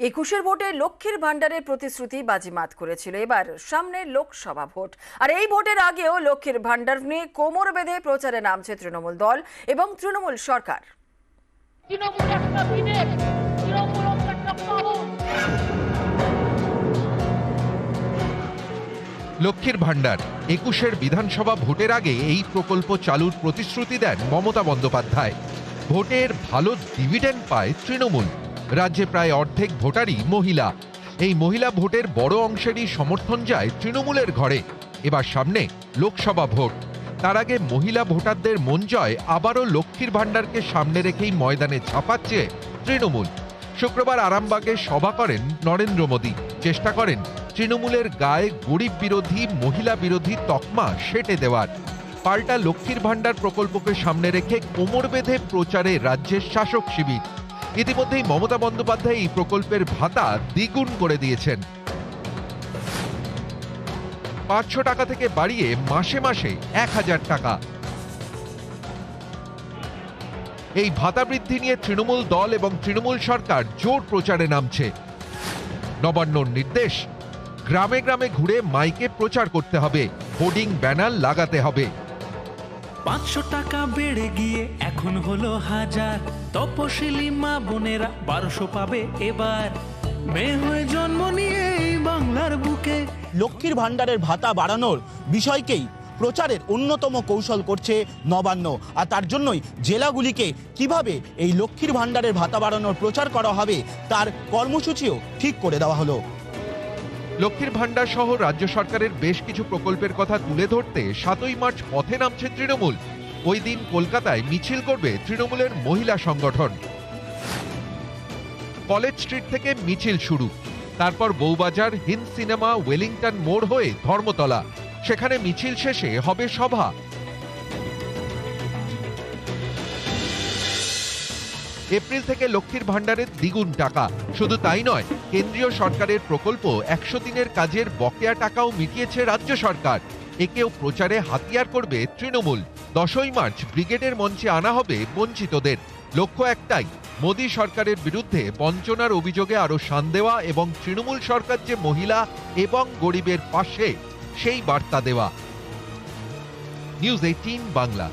একুশের ভোটে লক্ষ্মীর ভান্ডারের প্রতিশ্রুতি বাজিমাত করেছিল। এবার সামনে লোকসভা ভোট, আর এই ভোটের আগেও লক্ষ্মীর ভান্ডার নিয়ে কোমর বেঁধে প্রচারে নামছে তৃণমূল দল এবং তৃণমূল সরকার। লক্ষ্মীর ভান্ডার ২১-এর বিধানসভা ভোটের আগে এই প্রকল্প চালুর প্রতিশ্রুতি দেন মমতা বন্দ্যোপাধ্যায়। ভোটের ভালো ডিভিডেন্ড পায় তৃণমূল। রাজ্যে প্রায় অর্ধেক ভোটারই মহিলা। এই মহিলা ভোটের বড় অংশেরই সমর্থন যায় তৃণমূলের ঘরে। এবার সামনে লোকসভা ভোট, তার আগে মহিলা ভোটারদের মন জয় আবারও লক্ষ্মীর ভান্ডারকে সামনে রেখেই ময়দানে ঝাঁপাচ্ছে তৃণমূল। শুক্রবার আরামবাগে সভা করেন নরেন্দ্র মোদী। চেষ্টা করেন তৃণমূলের গায়ে গরিব বিরোধী, মহিলা বিরোধী তকমা সেঁটে দেওয়ার। পাল্টা লক্ষ্মীর ভান্ডার প্রকল্পকে সামনে রেখে কোমর বেঁধে প্রচারে রাজ্যের শাসক শিবির। ইতিমধ্যেই মমতা বন্দ্যোপাধ্যায় এই প্রকল্পের ভাতা দ্বিগুণ করে দিয়েছেন। ৫০০ টাকা থেকে বাড়িয়ে মাসে মাসে ১,০০০ টাকা। এই ভাতা বৃদ্ধি নিয়ে তৃণমূল দল এবং তৃণমূল সরকার জোর প্রচারে নামছে। নবান্নর নির্দেশ, গ্রামে গ্রামে ঘুরে মাইকে প্রচার করতে হবে, হোর্ডিং ব্যানার লাগাতে হবে। ৫০০ টাকা বেড়ে গিয়ে এখন হলো ১,০০০। তপশিলি মা বোনেরা ১২০০ পাবে এবার। মেয়ে হয়ে জন্ম নিয়ে এই বাংলার বুকে লক্ষ্মীর ভান্ডারের ভাতা বাড়ানোর বিষয়কেই প্রচারের অন্যতম কৌশল করছে নবান্ন। আর তার জন্যই জেলাগুলিকে কিভাবে এই লক্ষ্মীর ভান্ডারের ভাতা বাড়ানোর প্রচার করা হবে তার কর্মসূচিও ঠিক করে দেওয়া হলো। লক্ষ্মীর ভান্ডার সহ রাজ্য সরকারের বেশ কিছু প্রকল্পের কথা তুলে ধরতে ৭ই মার্চ পথে নামছে তৃণমূল। ওই দিন কলকাতায় মিছিল করবে তৃণমূলের মহিলা সংগঠন। কলেজ স্ট্রিট থেকে মিছিল শুরু, তারপর বউবাজার, হিন্দ সিনেমা, ওয়েলিংটন মোড় হয়ে ধর্মতলা। সেখানে মিছিল শেষে হবে সভা। এপ্রিল থেকে লক্ষ্মীর ভান্ডারের দ্বিগুণ টাকা। শুধু তাই নয়, কেন্দ্রীয় সরকারের প্রকল্প ১০০ দিনের কাজের বকেয়া টাকাও মিটিয়েছে রাজ্য সরকার। একেও প্রচারে হাতিয়ার করবে তৃণমূল। ১০ই মার্চ ব্রিগেডের মঞ্চে আনা হবে বঞ্চিতদের। লক্ষ্য একটাই, মোদী সরকারের বিরুদ্ধে বঞ্চনার অভিযোগে আরো শান দেওয়া এবং তৃণমূল সরকার যে মহিলা এবং গরিবের পাশে সেই বার্তা দেওয়া। নিউজ ১৮ বাংলা।